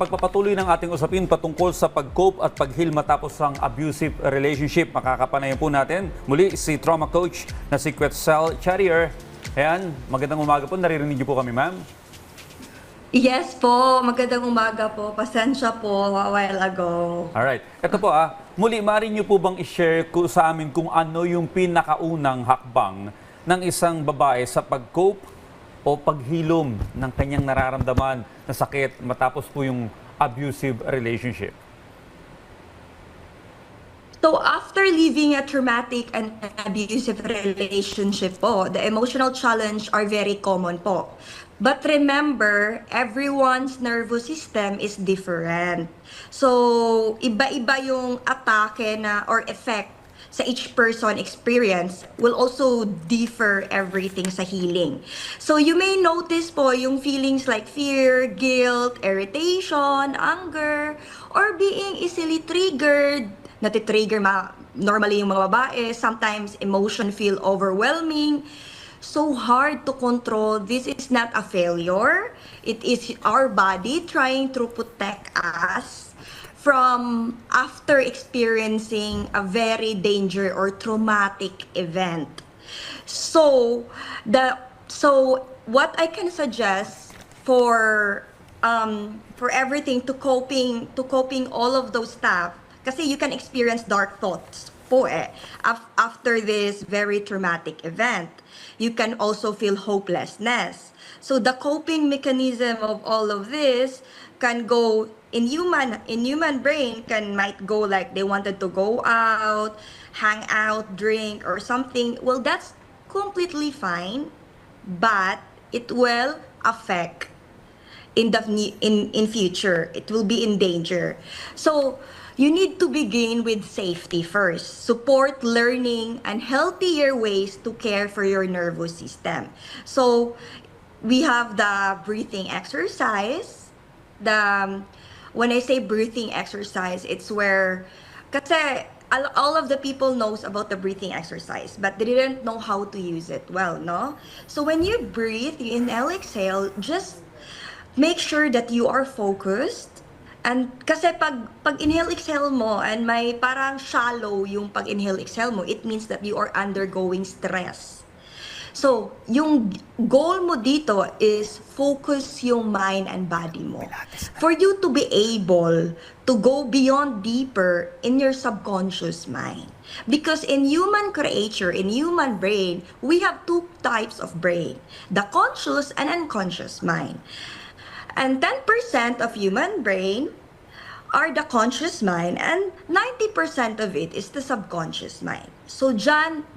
pagpapatuloy ng ating usapin patungkol sa pag-cope at pag-heal matapos ang abusive relationship. Makakapanayan po natin muli si trauma coach na si Quetzal Charrier. Ayan, magandang umaga po. Naririnig niyo po kami, ma'am? Yes po, magandang umaga po. Pasensya po a while ago. Alright. Ito po muli, maaari niyo po bang i-share sa amin kung ano yung pinakaunang hakbang ng isang babae sa pag-cope o paghilom ng kanyang nararamdaman na sakit matapos po yung abusive relationship? So after leaving a traumatic and abusive relationship po, the emotional challenge are very common po. But remember, everyone's nervous system is different. So iba-iba yung atake na or effect sa each person experience will also differ everything sa healing. So you may notice po yung feelings like fear, guilt, irritation, anger, or being easily triggered. Natitrigger normally yung mga babae. Sometimes emotion feel overwhelming. So hard to control. This is not a failure. It is our body trying to protect us from after experiencing a very dangerous or traumatic event. So what I can suggest for everything to coping all of those stuff, kasi you can experience dark thoughts po after this very traumatic event. You can also feel hopelessness. So the coping mechanism of all of this can go in human brain might go like they wanted to go out, hang out, drink or something. Well, that's completely fine, but it will affect in future. It will be in danger. So you need to begin with safety first. Support learning and healthier ways to care for your nervous system. So we have the breathing exercise. When I say breathing exercise, it's where, kasi all of the people knows about the breathing exercise, but they didn't know how to use it well, no? So when you breathe, you inhale, exhale, just make sure that you are focused. And kasi pag inhale, exhale mo, and may parang shallow yung pag inhale, exhale mo, it means that you are undergoing stress. So, yung goal mo dito is focus yung mind and body mo. For you to be able to go beyond deeper in your subconscious mind. Because in human creature, in human brain, we have two types of brain. The conscious and unconscious mind. And 10% of human brain are the conscious mind and 90% of it is the subconscious mind. So, dyan,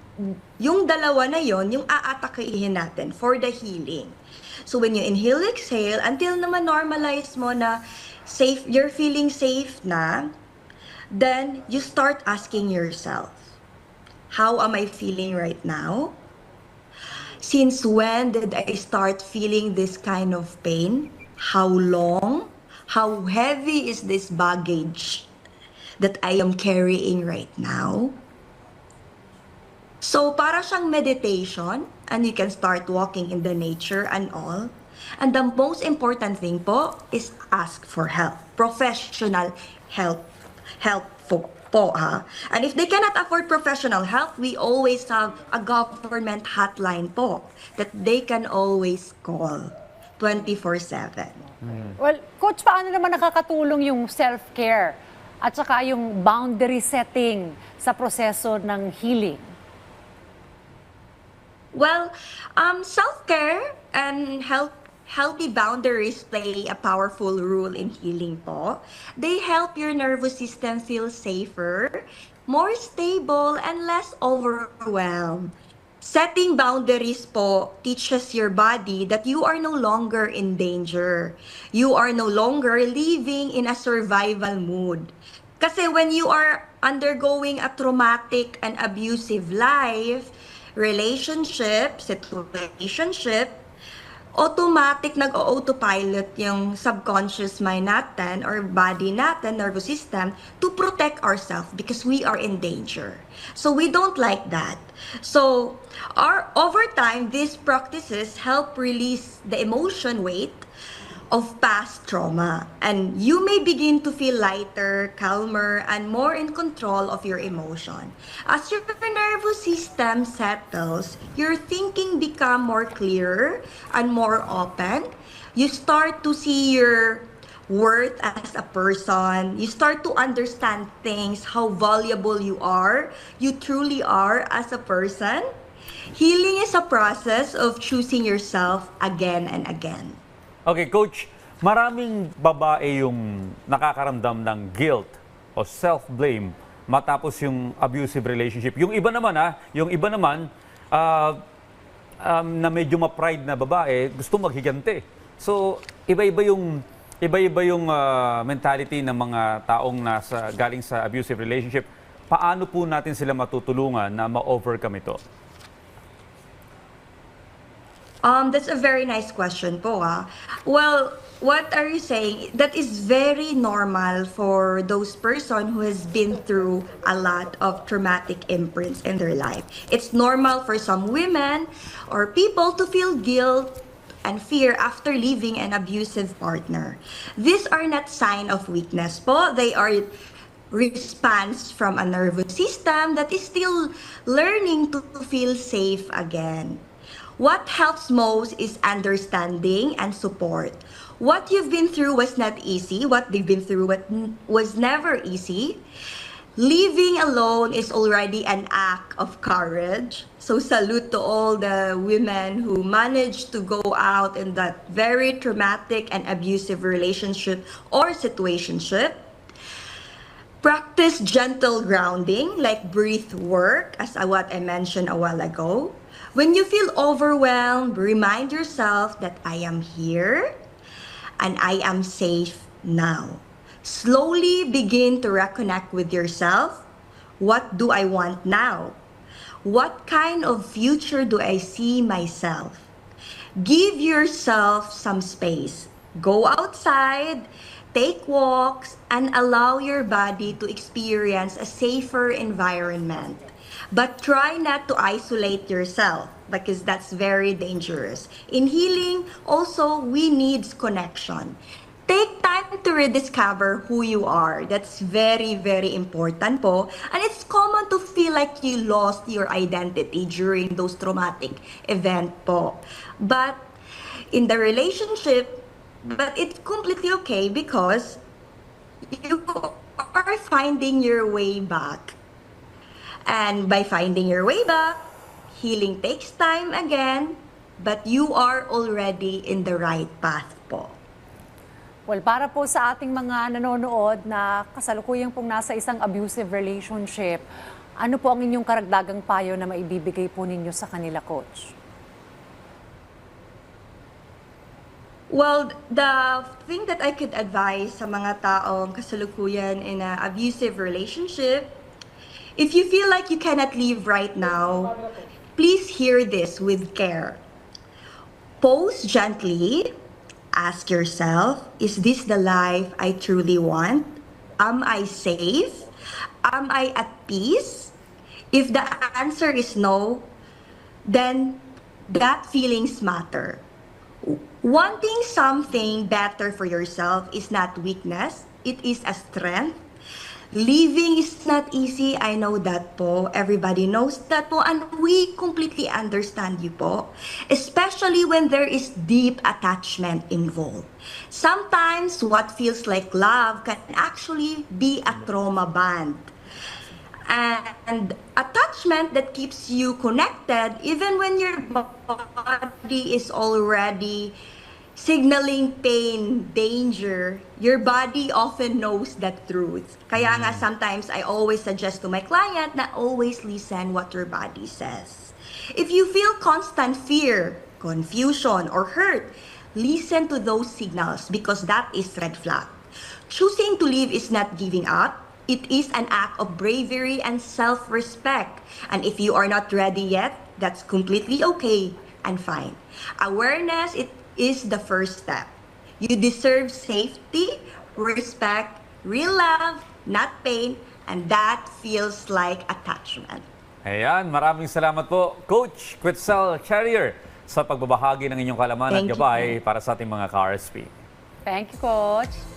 yung dalawa na yon yung aatakihin natin for the healing. So when you inhale, exhale, until naman normalize mo na safe, you're feeling safe na, then you start asking yourself, how am I feeling right now? Since when did I start feeling this kind of pain? How long? How heavy is this baggage that I am carrying right now? So, para siyang meditation, and you can start walking in the nature and all. And the most important thing po is ask for help. Professional help po ha. And if they cannot afford professional help, we always have a government hotline po that they can always call 24/7. Well, Coach, paano naman nakakatulong yung self-care at saka yung boundary setting sa proseso ng healing? Well, self-care and healthy boundaries play a powerful role in healing po. They help your nervous system feel safer, more stable, and less overwhelmed. Setting boundaries po teaches your body that you are no longer in danger. You are no longer living in a survival mood. Kasi when you are undergoing a traumatic and abusive life, relationship, situationship, automatic nag-autopilot yung subconscious mind natin or body natin, nervous system, to protect ourselves because we are in danger. So we don't like that. So over time, these practices help release the emotion weight of past trauma, and you may begin to feel lighter, calmer, and more in control of your emotion. As your nervous system settles, your thinking become more clear and more open. You start to see your worth as a person. You start to understand things, how valuable you truly are as a person. Healing is a process of choosing yourself again and again. Okay, Coach, maraming babae yung nakakaramdam ng guilt o self-blame matapos yung abusive relationship. Yung iba naman na medyo ma-pride na babae, gusto maghigante. So, iba-iba yung mentality ng mga taong galing sa abusive relationship. Paano po natin sila matutulungan na ma-overcome ito? That's a very nice question po. Well, what are you saying? That is very normal for those person who has been through a lot of traumatic imprints in their life. It's normal for some women or people to feel guilt and fear after leaving an abusive partner. These are not sign of weakness po. They are response from a nervous system that is still learning to feel safe again. What helps most is understanding and support. What you've been through was not easy. What they've been through was never easy. Living alone is already an act of courage. So salute to all the women who managed to go out in that very traumatic and abusive relationship or situationship. Practice gentle grounding, like breath work, as what I mentioned a while ago. When you feel overwhelmed, remind yourself that I am here and I am safe now. Slowly begin to reconnect with yourself. What do I want now? What kind of future do I see myself? Give yourself some space. Go outside, take walks, and allow your body to experience a safer environment. But try not to isolate yourself because that's very dangerous. In healing, also, we need connection. Take time to rediscover who you are. That's very, very important po. And it's common to feel like you lost your identity during those traumatic event po. But in the relationship, but it's completely okay because you are finding your way back. And by finding your way back, healing takes time again, but you are already in the right path po. Well, para po sa ating mga nanonood na kasalukuyang pong nasa isang abusive relationship, ano po ang inyong karagdagang payo na maibibigay po ninyo sa kanila, Coach? Well, the thing that I could advise sa mga taong kasalukuyan in an abusive relationship, if you feel like you cannot leave right now, please hear this with care. Pause gently. Ask yourself, is this the life I truly want? Am I safe? Am I at peace? If the answer is no, then that feelings matter. Wanting something better for yourself is not weakness, it is a strength. Living is not easy, I know that po. Everybody knows that po, and we completely understand you po. Especially when there is deep attachment involved. Sometimes what feels like love can actually be a trauma bond. And attachment that keeps you connected even when your body is already signaling pain, danger, your body often knows that truth. Kaya nga sometimes I always suggest to my client na always listen what your body says. If you feel constant fear, confusion, or hurt, listen to those signals because that is red flag. Choosing to live is not giving up. It is an act of bravery and self-respect. And if you are not ready yet, that's completely okay and fine. Awareness, it is the first step. You deserve safety, respect, real love, not pain, and that feels like attachment. Ayan, maraming salamat po, Coach Quetzal Charrier, sa pagbabahagi ng inyong kalaman at Thank you. gabay para sa ating mga ka-RSP. Thank you, Coach.